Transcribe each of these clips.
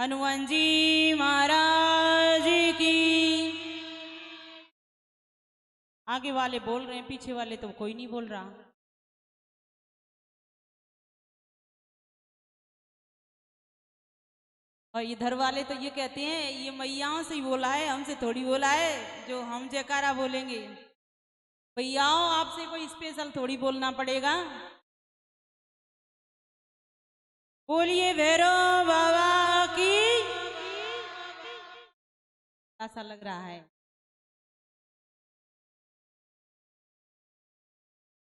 हनुमान जी महाराज की। आगे वाले बोल रहे हैं, पीछे वाले तो कोई नहीं बोल रहा। और इधर वाले तो ये कहते हैं ये मैयाओं से ही बोला है, हमसे थोड़ी बोला है जो हम जयकारा बोलेंगे। भैयाओं आपसे कोई स्पेशल थोड़ी बोलना पड़ेगा। बोलिए भैरव बाबा की। ऐसा लग रहा है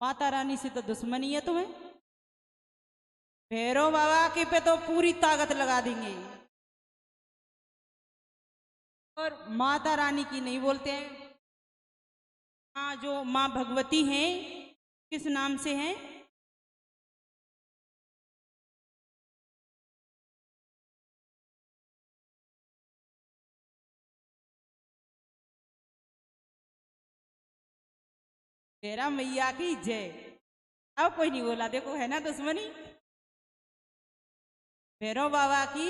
माता रानी से तो दुश्मनी है तुम्हें। भैरव बाबा के पे तो पूरी ताकत लगा देंगे और माता रानी की नहीं बोलते हैं। हाँ, जो माँ भगवती हैं किस नाम से हैं? तेरा मैया की जय। अब कोई नहीं बोला, देखो है ना दुश्मनी। भैरव बाबा की,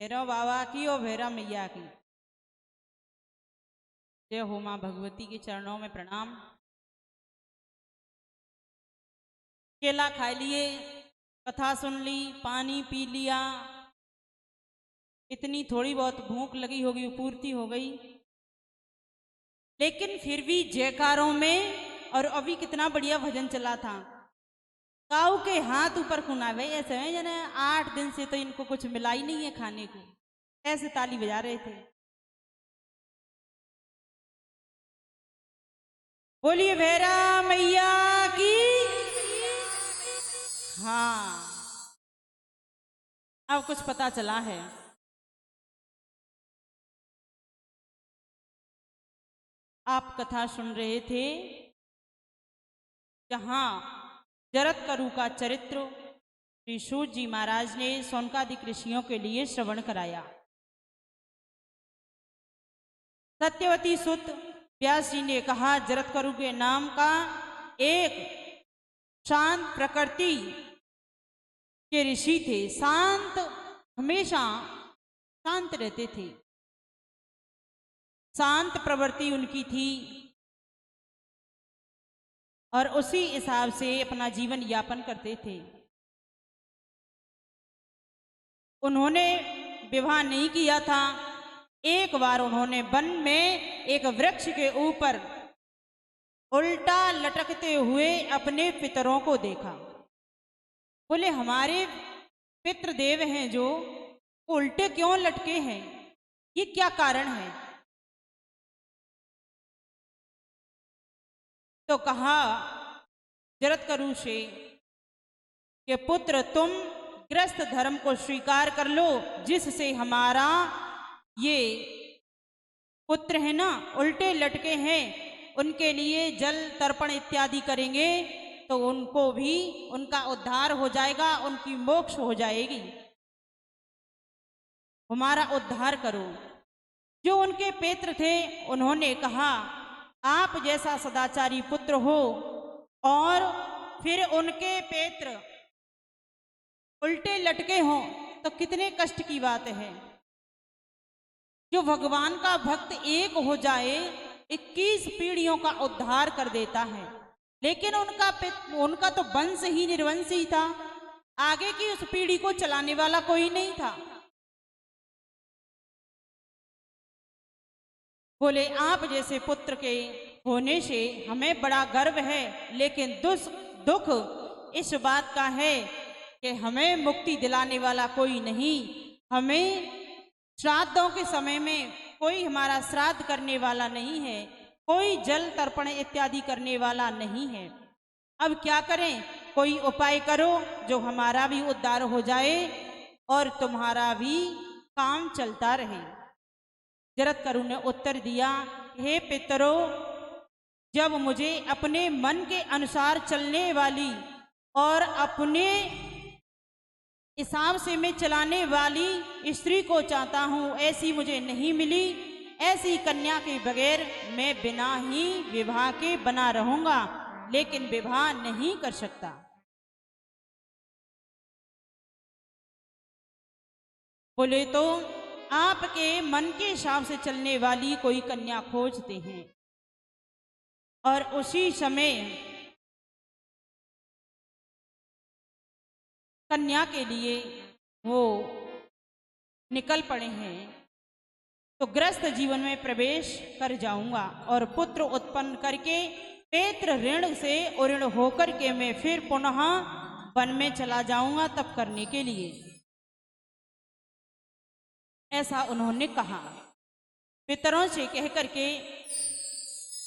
भैरव बाबा की और भैरव मैया की जय हो। माँ भगवती के चरणों में प्रणाम। केला खा लिए, कथा सुन ली, पानी पी लिया, इतनी थोड़ी बहुत भूख लगी होगी, पूर्ति हो गई। लेकिन फिर भी जयकारों में, और अभी कितना बढ़िया भजन चला था। काऊ के हाथ ऊपर खुनावे, ऐसे है जने 8 दिन से तो इनको कुछ मिला ही नहीं है खाने को, ऐसे ताली बजा रहे थे। बोलिए भैरा मैया की। हाँ, अब कुछ पता चला है। आप कथा सुन रहे थे जहां जरत्करू का चरित्र श्री सूत जी महाराज ने सौनकादिक ऋषियों के लिए श्रवण कराया। सत्यवती सुत व्यास जी ने कहा जरत्करू के नाम का एक शांत प्रकृति के ऋषि थे, शांत, हमेशा शांत रहते थे, शांत प्रवृत्ति उनकी थी और उसी हिसाब से अपना जीवन यापन करते थे। उन्होंने विवाह नहीं किया था। एक बार उन्होंने वन में एक वृक्ष के ऊपर उल्टा लटकते हुए अपने पितरों को देखा। बोले हमारे पितृदेव हैं जो उल्टे क्यों लटके हैं, ये क्या कारण है? तो कहा जरत्करू से कि पुत्र तुम गृहस्थ धर्म को स्वीकार कर लो, जिससे हमारा ये पुत्र है ना उल्टे लटके हैं, उनके लिए जल तर्पण इत्यादि करेंगे तो उनको भी उनका उद्धार हो जाएगा, उनकी मोक्ष हो जाएगी। हमारा उद्धार करो। जो उनके पेत्र थे उन्होंने कहा आप जैसा सदाचारी पुत्र हो और फिर उनके पेत्र उल्टे लटके हों तो कितने कष्ट की बात है। जो भगवान का भक्त एक हो जाए 21 पीढ़ियों का उद्धार कर देता है, लेकिन उनका तो वंश ही निर्वंशी था, आगे की उस पीढ़ी को चलाने वाला कोई नहीं था। बोले आप जैसे पुत्र के होने से हमें बड़ा गर्व है, लेकिन दुख इस बात का है कि हमें मुक्ति दिलाने वाला कोई नहीं। हमें श्राद्धों के समय में कोई हमारा श्राद्ध करने वाला नहीं है, कोई जल तर्पण इत्यादि करने वाला नहीं है। अब क्या करें? कोई उपाय करो जो हमारा भी उद्धार हो जाए और तुम्हारा भी काम चलता रहे। जरत्करू ने उत्तर दिया, हे पितरों, जब मुझे अपने मन के अनुसार चलने वाली और अपने हिसाब से मैं चलाने वाली स्त्री को चाहता हूँ, ऐसी मुझे नहीं मिली। ऐसी कन्या के बगैर मैं बिना ही विवाह के बना रहूंगा, लेकिन विवाह नहीं कर सकता। बोले तो आपके मन के हिसाब से चलने वाली कोई कन्या खोजते हैं। और उसी समय कन्या के लिए वो निकल पड़े हैं। तो ग्रस्त जीवन में प्रवेश कर जाऊंगा और पुत्र उत्पन्न करके पेत्र ऋण से उऋण होकर के मैं फिर पुनः वन में चला जाऊंगा तप करने के लिए, ऐसा उन्होंने कहा पितरों से कह करके।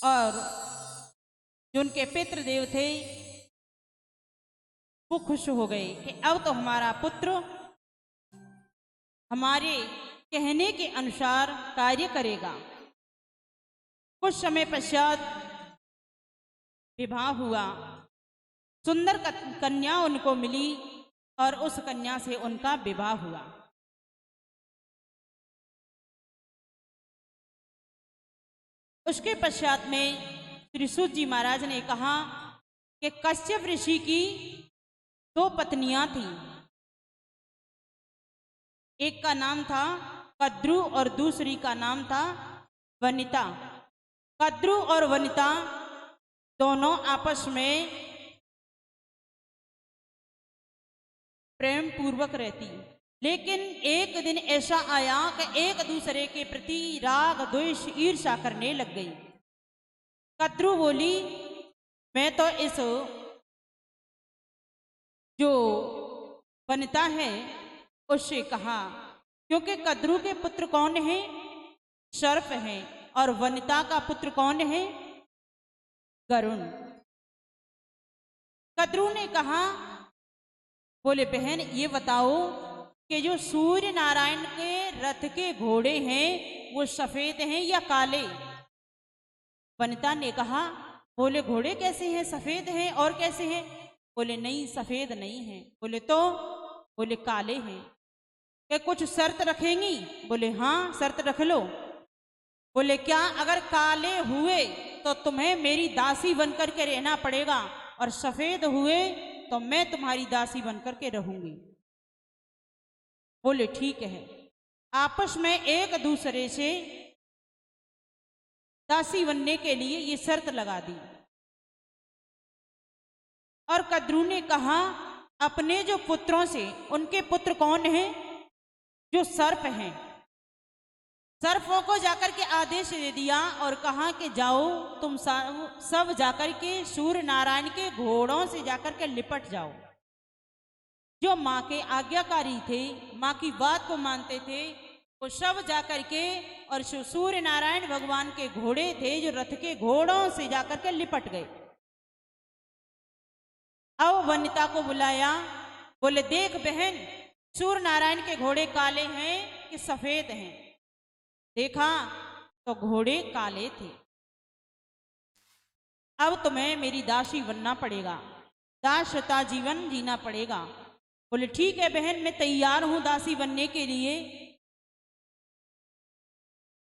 और जो उनके पितृदेव थे वो खुश हो गए कि अब तो हमारा पुत्र हमारे कहने के अनुसार कार्य करेगा। कुछ समय पश्चात विवाह हुआ, सुंदर कन्या उनको मिली और उस कन्या से उनका विवाह हुआ। उसके पश्चात में श्री सूत जी महाराज ने कहा कि कश्यप ऋषि की 2 पत्नियां थीं। एक का नाम था कद्रु और दूसरी का नाम था वनिता। कद्रु और वनिता दोनों आपस में प्रेम पूर्वक रहती, लेकिन एक दिन ऐसा आया कि एक दूसरे के प्रति राग द्वेष ईर्ष्या करने लग गई। कद्रु बोली मैं तो इस जो वनिता है उससे कहा, क्योंकि कद्रु के पुत्र कौन है? सर्प हैं, और वनिता का पुत्र कौन है? गरुण। कद्रु ने कहा, बोले बहन ये बताओ कि जो सूर्य नारायण के रथ के घोड़े हैं वो सफेद हैं या काले? वनिता ने कहा, बोले घोड़े कैसे हैं, सफेद हैं और कैसे हैं? बोले नहीं सफेद नहीं हैं। बोले तो? बोले काले हैं। क्या कुछ शर्त रखेंगी? बोले हाँ शर्त रख लो। बोले क्या? अगर काले हुए तो तुम्हें मेरी दासी बनकर के रहना पड़ेगा, और सफेद हुए तो मैं तुम्हारी दासी बनकर के रहूंगी। बोले ठीक है। आपस में एक दूसरे से दासी बनने के लिए ये शर्त लगा दी। और कद्रु ने कहा अपने जो पुत्रों से, उनके पुत्र कौन हैं? जो सर्प हैं, सर्पों को जाकर के आदेश दे दिया और कहा कि जाओ तुम सब जाकर के सूर्य नारायण के घोड़ों से जाकर के लिपट जाओ। जो माँ के आज्ञाकारी थे, माँ की बात को मानते थे, वो सब जाकर के और सूर्य नारायण भगवान के घोड़े थे जो रथ के घोड़ों से जाकर के लिपट गए। अब वनिता को बुलाया, बोले देख बहन सूर्य नारायण के घोड़े काले हैं कि सफेद हैं? देखा तो घोड़े काले थे। अब तुम्हें मेरी दासी बनना पड़ेगा, दासता जीवन जीना पड़ेगा। बोले ठीक है बहन मैं तैयार हूं दासी बनने के लिए।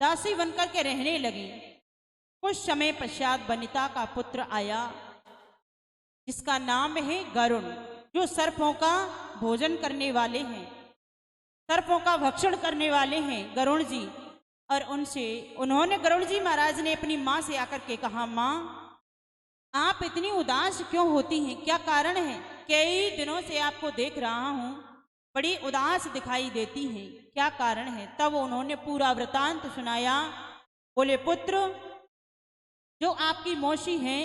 दासी बनकर के रहने लगी। कुछ समय पश्चात वनिता का पुत्र आया जिसका नाम है गरुण, जो सर्पों का भोजन करने वाले हैं, सर्पों का भक्षण करने वाले हैं गरुण जी। और उन्होंने गरुड़ जी महाराज ने अपनी माँ से आकर के कहा, माँ आप इतनी उदास क्यों होती हैं, क्या कारण है? कई दिनों से आपको देख रहा हूँ, बड़ी उदास दिखाई देती हैं, क्या कारण है? तब उन्होंने पूरा वृतांत सुनाया। बोले पुत्र जो आपकी मौसी हैं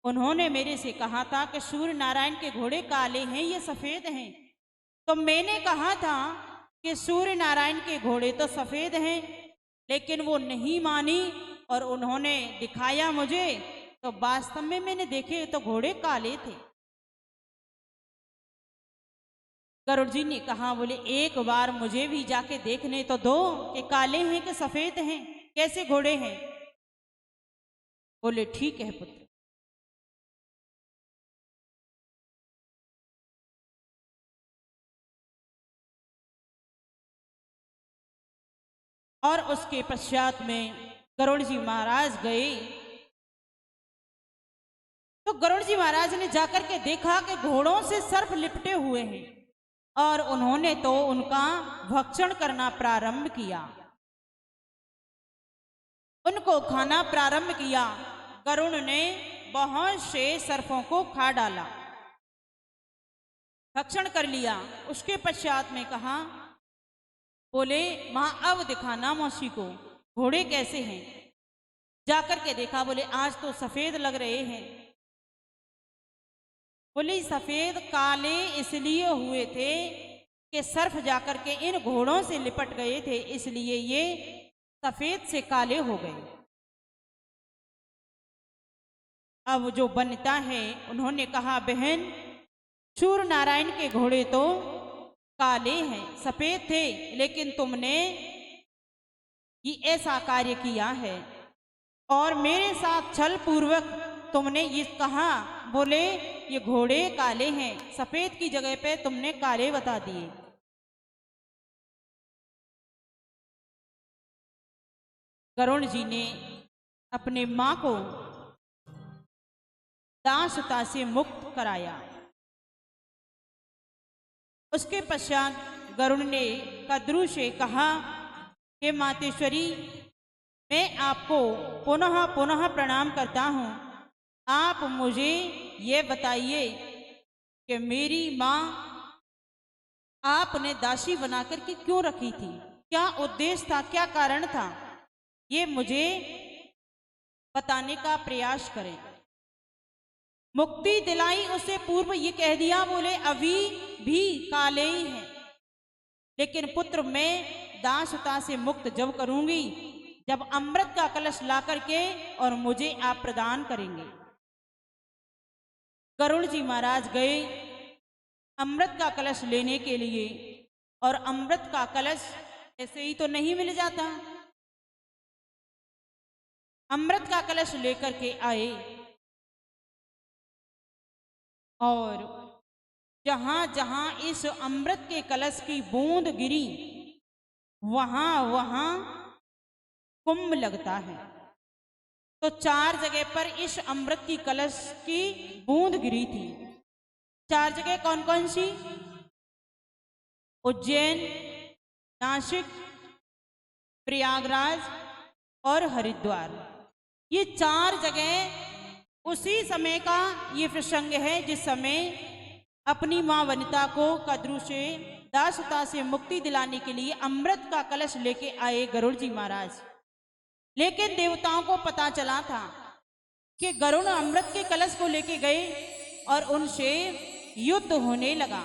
उन्होंने मेरे से कहा था कि सूर्य नारायण के घोड़े काले हैं या सफेद हैं। तो मैंने कहा था कि सूर्य नारायण के घोड़े तो सफेद हैं, लेकिन वो नहीं मानी और उन्होंने दिखाया मुझे, तो वास्तव में मैंने देखे तो घोड़े काले थे। गरुड़ जी ने कहा, बोले एक बार मुझे भी जाके देखने तो दो कि काले हैं कि सफेद हैं, कैसे घोड़े हैं? बोले ठीक है पुत्र। और उसके पश्चात में गरुड़ जी महाराज गए। तो गरुड़ जी महाराज ने जाकर के देखा कि घोड़ों से सर्प लिपटे हुए हैं और उन्होंने तो उनका भक्षण करना प्रारंभ किया, उनको खाना प्रारंभ किया। गरुड़ ने बहुत से सर्पों को खा डाला, भक्षण कर लिया। उसके पश्चात में कहा, बोले मां अब दिखाना मौसी को घोड़े कैसे हैं। जाकर के देखा, बोले आज तो सफेद लग रहे हैं। बोले सफेद काले इसलिए हुए थे कि सर्प जाकर के इन घोड़ों से लिपट गए थे, इसलिए ये सफेद से काले हो गए। अब जो बनता है, उन्होंने कहा, बहन सूर्य नारायण के घोड़े तो काले हैं, सफेद थे, लेकिन तुमने ये ऐसा कार्य किया है और मेरे साथ छल पूर्वक तुमने ये कहा। बोले ये घोड़े काले हैं, सफेद की जगह पे तुमने काले बता दिए। गरुड़ जी ने अपने मां को दासता से मुक्त कराया। उसके पश्चात गरुड़ ने कद्रू से कहा, हे मातेश्वरी, मैं आपको पुनः पुनः प्रणाम करता हूँ। आप मुझे ये बताइए कि मेरी माँ आपने दासी बनाकर के क्यों रखी थी, क्या उद्देश्य था, क्या कारण था, ये मुझे बताने का प्रयास करें। मुक्ति दिलाई उससे पूर्व ये कह दिया, बोले अभी भी काले ही हैं, लेकिन पुत्र मैं दासता से मुक्त जब करूंगी जब अमृत का कलश ला करके और मुझे आप प्रदान करेंगे। गरुड़ जी महाराज गए अमृत का कलश लेने के लिए, और अमृत का कलश ऐसे ही तो नहीं मिल जाता। अमृत का कलश लेकर के आए और जहां जहां इस अमृत के कलश की बूंद गिरी वहां वहां कुंभ लगता है। तो 4 जगह पर इस अमृत की कलश की बूंद गिरी थी। 4 जगह कौन कौन सी? उज्जैन, नासिक, प्रयागराज और हरिद्वार। ये 4 जगह उसी समय का ये प्रसंग है जिस समय अपनी मां वनिता को कद्रू से दासता से मुक्ति दिलाने के लिए अमृत का कलश लेके आए गरुड़ जी महाराज। लेकिन देवताओं को पता चला था कि गरुड़ अमृत के कलश को लेके गए और उनसे युद्ध होने लगा।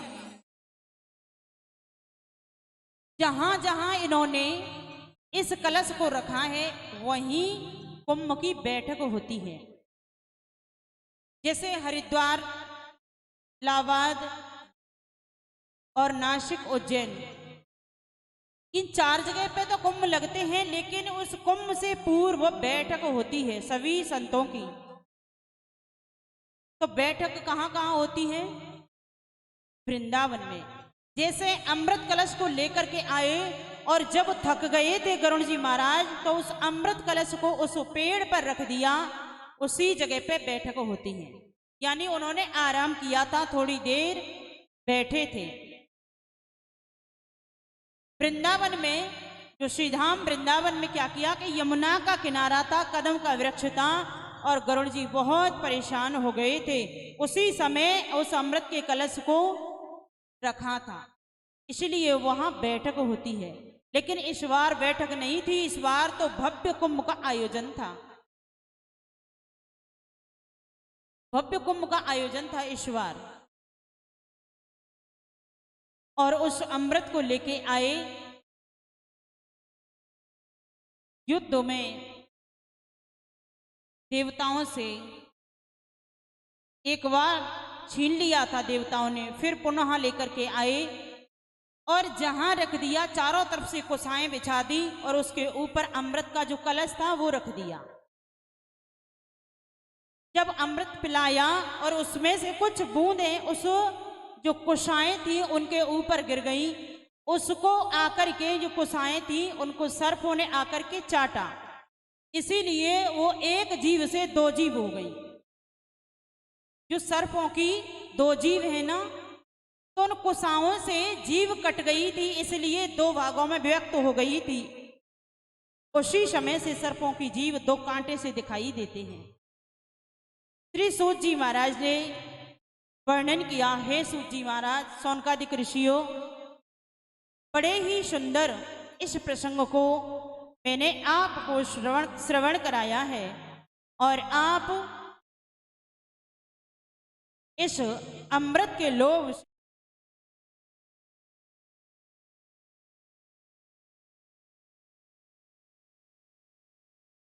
जहां जहां इन्होंने इस कलश को रखा है वहीं कुंभ की बैठक होती है। जैसे हरिद्वार, इलाहाबाद और नासिक, उज्जैन, इन 4 जगह पे तो कुंभ लगते हैं, लेकिन उस कुंभ से पूर्व बैठक होती है सभी संतों की। तो बैठक कहाँ कहाँ होती है? वृंदावन में। जैसे अमृत कलश को लेकर के आए और जब थक गए थे गरुड़ जी महाराज, तो उस अमृत कलश को उस पेड़ पर रख दिया, उसी जगह पे बैठक होती है। यानी उन्होंने आराम किया था, थोड़ी देर बैठे थे। वृंदावन में, जो श्रीधाम वृंदावन में क्या किया कि यमुना का किनारा था, कदम का वृक्ष था और गरुड़ जी बहुत परेशान हो गए थे। उसी समय उस अमृत के कलश को रखा था, इसलिए वहां बैठक होती है। लेकिन इस बार बैठक नहीं थी, इस बार तो भव्य कुंभ का आयोजन था। भव्य कुंभ का आयोजन था इस बार। और उस अमृत को लेके आए, युद्ध में देवताओं से एक बार छीन लिया था देवताओं ने, फिर पुनः लेकर के आए और जहां रख दिया, चारों तरफ से कुशाएं बिछा दी और उसके ऊपर अमृत का जो कलश था वो रख दिया। जब अमृत पिलाया और उसमें से कुछ बूंदें उस जो कुशाएं थी उनके ऊपर गिर गई, उसको आकर के जो कुशाएं थी उनको सर्पों ने आकर के चाटा, इसीलिए वो एक जीव से 2 जीव हो गई। जो सर्पों की 2 जीव है ना, तो उन कुशाओं से जीव कट गई थी, इसलिए दो भागों में विभक्त हो गई थी। उसी समय से सर्पों की जीव दो कांटे से दिखाई देते हैं। श्री सूत जी महाराज ने वर्णन किया, हे सूत जी महाराज, सौनकादिक ऋषियों, बड़े ही सुंदर इस प्रसंग को मैंने आपको श्रवण कराया है और आप इस अमृत के लोभ